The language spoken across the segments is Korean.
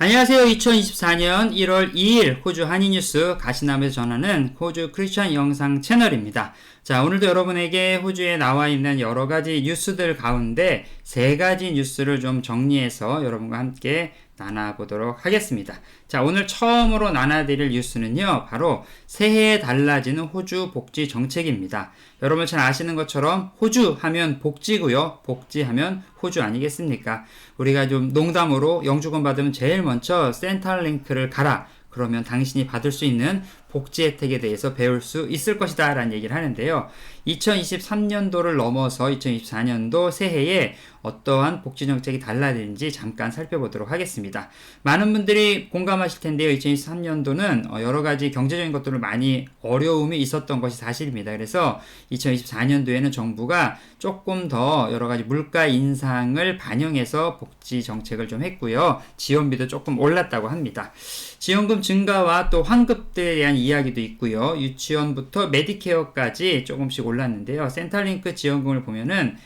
안녕하세요. 2024년 1월 2일 호주 한인뉴스 가시남에서 전하는 호주 크리스천 영상 채널입니다. 자, 오늘도 여러분에게 호주에 나와 있는 여러 가지 뉴스들 가운데 세 가지 뉴스를 좀 정리해서 여러분과 함께 나눠보도록 하겠습니다. 자, 오늘 처음으로 나눠드릴 뉴스는요, 바로 새해에 달라지는 호주 복지 정책입니다. 여러분 잘 아시는 것처럼 호주 하면 복지고요, 복지하면 호주 아니겠습니까? 우리가 좀 농담으로 영주권 받으면 제일 먼저 센트럴링크를 가라. 그러면 당신이 받을 수 있는 복지 혜택에 대해서 배울 수 있을 것이다 라는 얘기를 하는데요. 2023년도를 넘어서 2024년도 새해에 어떠한 복지 정책이 달라지는지 잠깐 살펴보도록 하겠습니다. 많은 분들이 공감하실 텐데요. 2023년도는 여러 가지 경제적인 것들을 많이 어려움이 있었던 것이 사실입니다. 그래서 2024년도에는 정부가 조금 더 여러 가지 물가 인상을 반영해서 복지 정책을 좀 했고요. 지원비도 조금 올랐다고 합니다. 지원금 증가와 또 환급들에 대한 이야기도 있고요. 유치원부터 메디케어까지 조금씩 올랐는데요. 센트럴링크 지원금을 보면은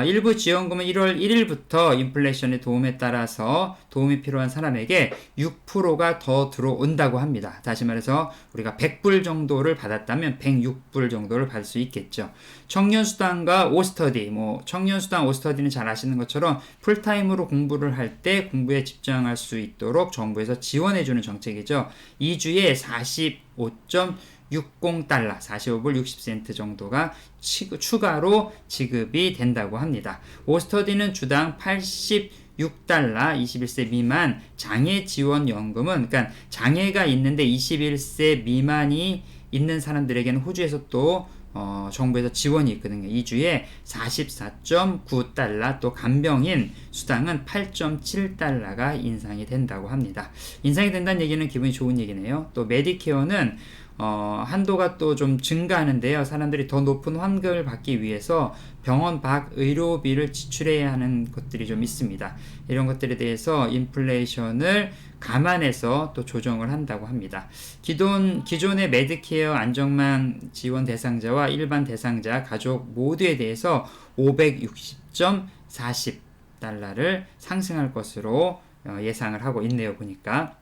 일부 지원금은 1월 1일부터 인플레이션의 도움에 따라서 도움이 필요한 사람에게 6%가 더 들어온다고 합니다. 다시 말해서 우리가 100불 정도를 받았다면 106불 정도를 받을 수 있겠죠. 청년수당과 오스터디, 청년수당, 오스터디는 잘 아시는 것처럼 풀타임으로 공부를 할 때 공부에 집중할 수 있도록 정부에서 지원해주는 정책이죠. 2주에 45.60달러, 45불 60센트 정도가 추가로 지급이 된다고 합니다. 오스터디는 주당 86달러, 21세 미만 장애 지원 연금은, 그러니까 장애가 있는데 21세 미만이 있는 사람들에게는 호주에서 또 정부에서 지원이 있거든요. 2주에 44.9달러, 또 간병인 수당은 8.7달러가 인상이 된다고 합니다. 인상이 된다는 얘기는 기분이 좋은 얘기네요. 또 메디케어는 한도가 또 좀 증가하는데요. 사람들이 더 높은 환급을 받기 위해서 병원 밖 의료비를 지출해야 하는 것들이 좀 있습니다. 이런 것들에 대해서 인플레이션을 감안해서 또 조정을 한다고 합니다. 기존의 메디케어 안정망 지원 대상자와 일반 대상자 가족 모두에 대해서 560.40달러를 상승할 것으로 예상을 하고 있네요. 보니까.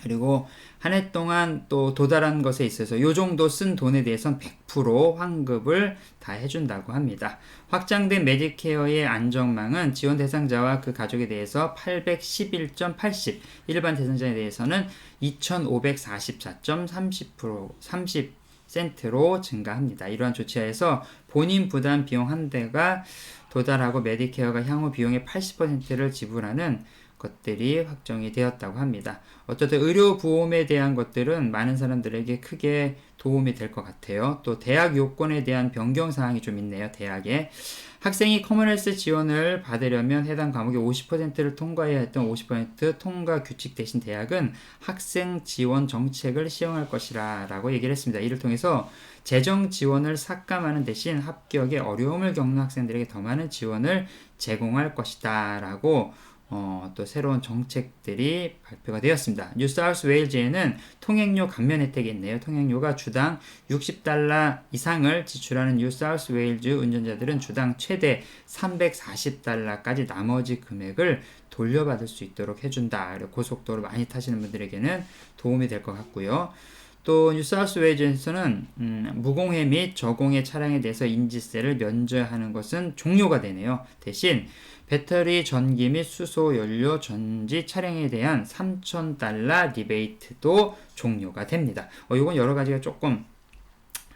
그리고 한 해 동안 또 도달한 것에 있어서 요 정도 쓴 돈에 대해서는 100% 환급을 다 해준다고 합니다. 확장된 메디케어의 안정망은 지원 대상자와 그 가족에 대해서 811.80, 일반 대상자에 대해서는 2544.30%, 센트로 증가합니다. 이러한 조치하에서 본인 부담 비용 한대가 도달하고 메디케어가 향후 비용의 80%를 지불하는 것들이 확정이 되었다고 합니다. 어쨌든 의료보험에 대한 것들은 많은 사람들에게 크게 도움이 될 것 같아요. 또 대학 요건에 대한 변경사항이 좀 있네요. 대학에 학생이 커먼헬스 지원을 받으려면 해당 과목의 50%를 통과해야 했던 50% 통과 규칙 대신 대학은 학생 지원 정책을 시행할 것이라 라고 얘기를 했습니다. 이를 통해서 재정 지원을 삭감하는 대신 합격에 어려움을 겪는 학생들에게 더 많은 지원을 제공할 것이다 라고 또 새로운 정책들이 발표가 되었습니다. 뉴사우스 웨일즈에는 통행료 감면 혜택이 있네요. 통행료가 주당 60달러 이상을 지출하는 뉴사우스 웨일즈 운전자들은 주당 최대 340달러까지 나머지 금액을 돌려받을 수 있도록 해준다. 고속도로 많이 타시는 분들에게는 도움이 될 것 같고요. 또 뉴사우스 웨일즈에서는 무공해 및 저공해 차량에 대해서 인지세를 면제하는 것은 종료가 되네요. 대신 배터리, 전기 및 수소, 연료, 전지 차량에 대한 3,000달러 리베이트도 종료가 됩니다. 이건 여러 가지가 조금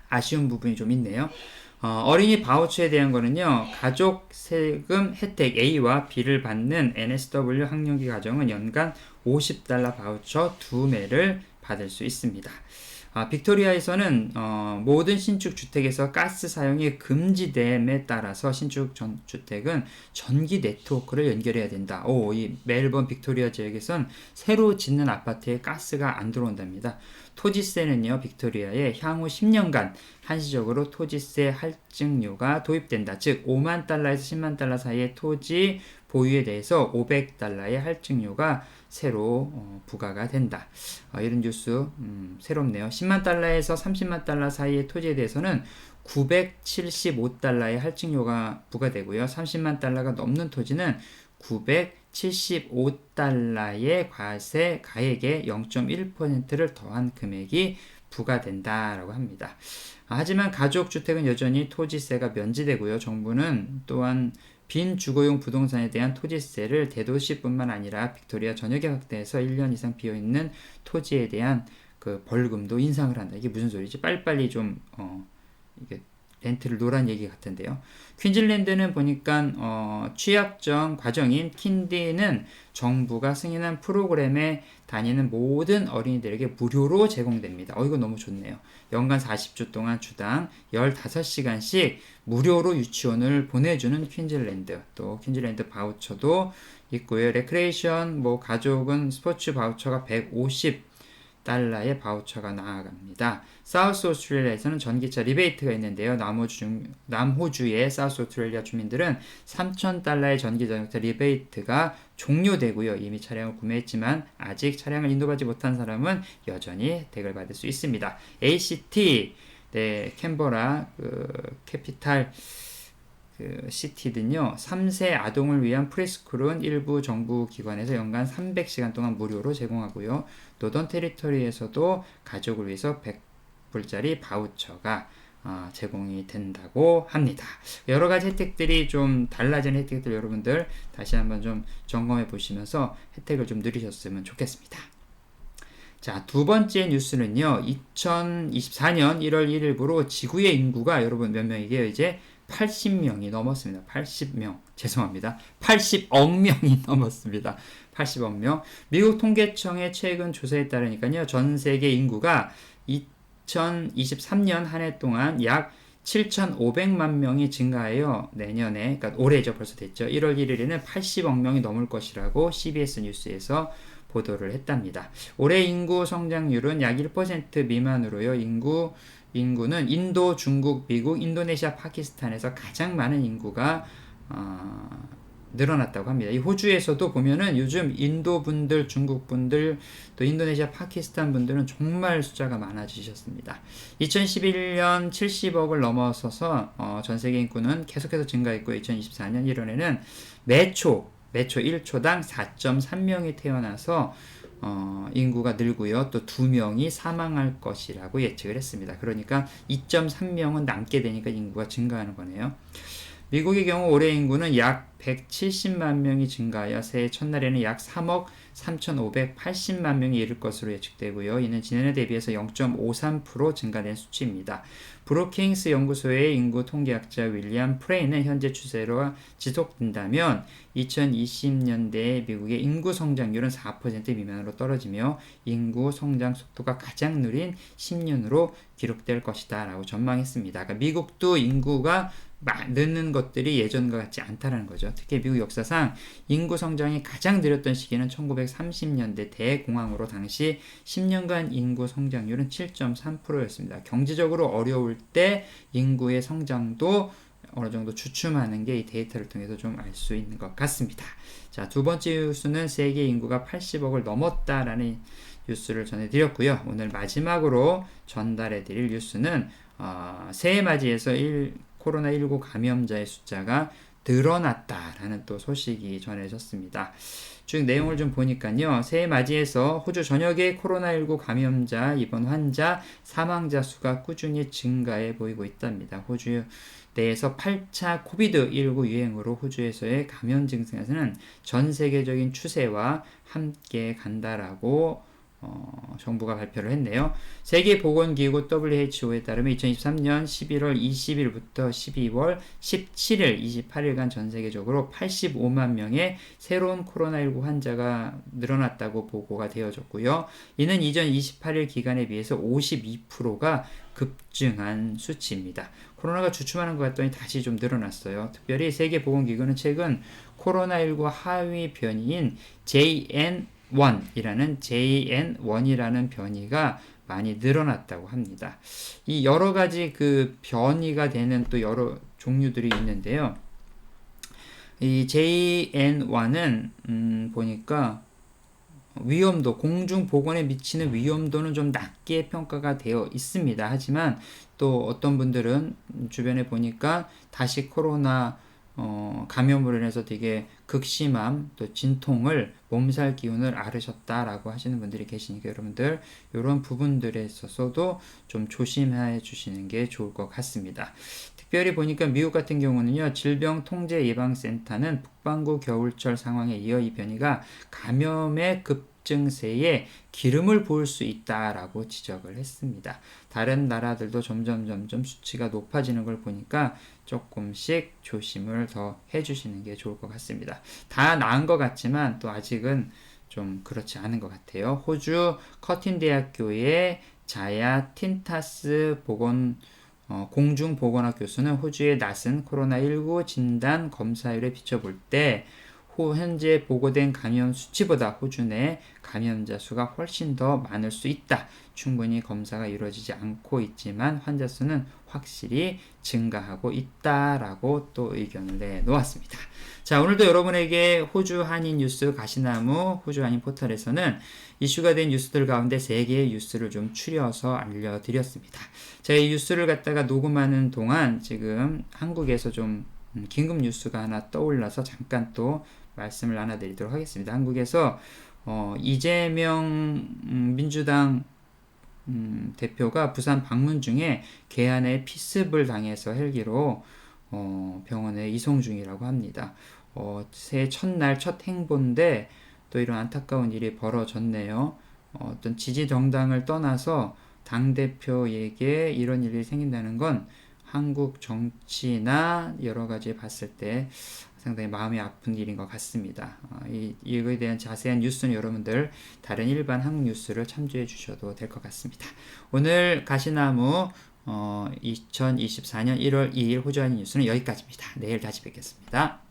아쉬운 부분이 좀 있네요. 어린이 바우처에 대한 거는요, 가족 세금 혜택 A와 B를 받는 NSW 학령기 가정은 연간 50달러 바우처 2매를 받을 수 있습니다. 빅토리아에서는 모든 신축 주택에서 가스 사용이 금지됨에 따라서 신축 주택은 전기 네트워크를 연결해야 된다. 이 멜번 빅토리아 지역에선 새로 짓는 아파트에 가스가 안 들어온답니다. 토지세는요, 빅토리아에 향후 10년간 한시적으로 토지세 할증료가 도입된다. 즉 5만 달러에서 10만 달러 사이의 토지 보유에 대해서 500달러의 할증료가 새로 부과가 된다. 이런 뉴스 새롭네요. 10만 달러에서 30만 달러 사이의 토지에 대해서는 975달러의 할증료가 부과되고요. 30만 달러가 넘는 토지는 900 $75의 과세 가액에 0.1%를 더한 금액이 부과된다라고 합니다. 하지만 가족주택은 여전히 토지세가 면제되고요. 정부는 또한 빈 주거용 부동산에 대한 토지세를 대도시뿐만 아니라 빅토리아 전역에 확대해서 1년 이상 비어있는 토지에 대한 그 벌금도 인상을 한다. 이게 무슨 소리지? 빨리빨리 좀 이게 렌트를 놓으란 얘기 같은데요. 퀸즐랜드는 보니까 취약정 과정인 킨디는 정부가 승인한 프로그램에 다니는 모든 어린이들에게 무료로 제공됩니다. 이거 너무 좋네요. 연간 40주 동안 주당 15시간씩 무료로 유치원을 보내주는 퀸즐랜드. 또 퀸즐랜드 바우처도 있고요. 레크레이션 가족은 스포츠 바우처가 150달러의 바우처가 나아갑니다. 사우스 오스트레일리아에서는 전기차 리베이트가 있는데요. 남호주의 사우스 오스트레일리아 주민들은 3,000달러의 전기자동차 리베이트가 종료되고요. 이미 차량을 구매했지만 아직 차량을 인도받지 못한 사람은 여전히 혜택을 받을 수 있습니다. ACT, 캔버라 캐피탈 시티는요, 3세 아동을 위한 프리스쿨은 일부 정부 기관에서 연간 300시간 동안 무료로 제공하고요. 노던 테리토리에서도 가족을 위해서 100불짜리 바우처가 제공이 된다고 합니다. 여러 가지 혜택들이 좀 달라진 혜택들 여러분들 다시 한번 좀 점검해 보시면서 혜택을 좀 누리셨으면 좋겠습니다. 자, 두 번째 뉴스는요, 2024년 1월 1일부로 지구의 인구가 여러분 몇 명이게요? 이제 80명이 넘었습니다. 80명. 죄송합니다. 80억 명이 넘었습니다. 80억 명. 미국 통계청의 최근 조사에 따르니까요, 전 세계 인구가 2023년 한 해 동안 약 7,500만 명이 증가하여 내년에, 그러니까 올해죠. 벌써 됐죠. 1월 1일에는 80억 명이 넘을 것이라고 CBS 뉴스에서 보도를 했답니다. 올해 인구 성장률은 약 1% 미만으로요. 인구는 인도, 중국, 미국, 인도네시아, 파키스탄에서 가장 많은 인구가 늘어났다고 합니다. 이 호주에서도 보면은 요즘 인도 분들, 중국 분들, 또 인도네시아, 파키스탄 분들은 정말 숫자가 많아지셨습니다. 2011년 70억을 넘어서서 전 세계 인구는 계속해서 증가했고 2024년 1월에는 매초 1초당 4.3명이 태어나서 인구가 늘고요. 또 2명이 사망할 것이라고 예측을 했습니다. 그러니까 2.3명은 남게 되니까 인구가 증가하는 거네요. 미국의 경우 올해 인구는 약 170만 명이 증가하여 새해 첫날에는 약 3억 3,580만 명이 이를 것으로 예측되고요. 이는 지난해 대비해서 0.53% 증가된 수치입니다. 브루킹스 연구소의 인구 통계학자 윌리엄 프레이는 현재 추세로 지속된다면 2020년대 미국의 인구 성장률은 4% 미만으로 떨어지며 인구 성장 속도가 가장 느린 10년으로 기록될 것이다 라고 전망했습니다. 그러니까 미국도 인구가 늦는 것들이 예전과 같지 않다는 거죠. 특히 미국 역사상 인구 성장이 가장 느렸던 시기는 1930년대 대공황으로 당시 10년간 인구 성장률은 7.3%였습니다. 경제적으로 어려울 때 인구의 성장도 어느 정도 주춤하는 게 이 데이터를 통해서 좀 알 수 있는 것 같습니다. 자, 두 번째 뉴스는 세계 인구가 80억을 넘었다라는 뉴스를 전해드렸고요. 오늘 마지막으로 전달해드릴 뉴스는 새해 맞이해서 코로나19 감염자의 숫자가 늘어났다라는 또 소식이 전해졌습니다. 즉 내용을 좀 보니까요. 새해 맞이해서 호주 전역의 코로나19 감염자, 입원 환자, 사망자 수가 꾸준히 증가해 보이고 있답니다. 호주 내에서 8차 코비드19 유행으로 호주에서의 감염 증세는 전 세계적인 추세와 함께 간다라고 정부가 발표를 했네요. 세계보건기구 WHO에 따르면 2023년 11월 20일부터 12월 17일 28일간 전 세계적으로 85만 명의 새로운 코로나19 환자가 늘어났다고 보고가 되어졌고요. 이는 이전 28일 기간에 비해서 52%가 급증한 수치입니다. 코로나가 주춤하는 것 같더니 다시 좀 늘어났어요. 특별히 세계보건기구는 최근 코로나19 하위 변이인 JN1이라는 변이가 많이 늘어났다고 합니다. 이 여러 가지 그 변이가 되는 또 여러 종류들이 있는데요. 이 JN1은 보니까 위험도, 공중보건에 미치는 위험도는 좀 낮게 평가가 되어 있습니다. 하지만 또 어떤 분들은 주변에 보니까 다시 코로나 감염으로 인해서 되게 극심함 또 진통을 몸살 기운을 앓으셨다라고 하시는 분들이 계시니까 여러분들 이런 부분들에 있어서도 좀 조심해 주시는 게 좋을 것 같습니다. 특별히 보니까 미국 같은 경우는요, 질병통제예방센터는 북반구 겨울철 상황에 이어 이 변이가 감염의 급증세에 기름을 부을 수 있다라고 지적을 했습니다. 다른 나라들도 점점 수치가 높아지는 걸 보니까 조금씩 조심을 더 해주시는 게 좋을 것 같습니다. 다 나은 것 같지만 또 아직은 좀 그렇지 않은 것 같아요. 호주 커틴대학교의 자야 틴타스 공중보건학 교수는 호주의 낮은 코로나19 진단 검사율에 비춰볼 때 현재 보고된 감염 수치보다 호주 내 감염자 수가 훨씬 더 많을 수 있다. 충분히 검사가 이루어지지 않고 있지만 환자 수는 확실히 증가하고 있다라고 또 의견을 내놓았습니다. 자, 오늘도 여러분에게 호주 한인 뉴스 가시나무 호주 한인 포털에서는 이슈가 된 뉴스들 가운데 3개의 뉴스를 좀 추려서 알려드렸습니다. 제가 이 뉴스를 갖다가 녹음하는 동안 지금 한국에서 좀 긴급 뉴스가 하나 떠올라서 잠깐 또 말씀을 나눠드리도록 하겠습니다. 한국에서 이재명 민주당 대표가 부산 방문 중에 계안에 피습을 당해서 헬기로 병원에 이송 중이라고 합니다. 새해 첫날 첫 행보인데 또 이런 안타까운 일이 벌어졌네요. 어떤 지지 정당을 떠나서 당대표에게 이런 일이 생긴다는 건 한국 정치나 여러 가지 봤을 때 상당히 마음이 아픈 일인 것 같습니다. 이거에 대한 자세한 뉴스는 여러분들 다른 일반 한국 뉴스를 참조해 주셔도 될 것 같습니다. 오늘 가시나무 2024년 1월 2일 호주 한인 뉴스는 여기까지입니다. 내일 다시 뵙겠습니다.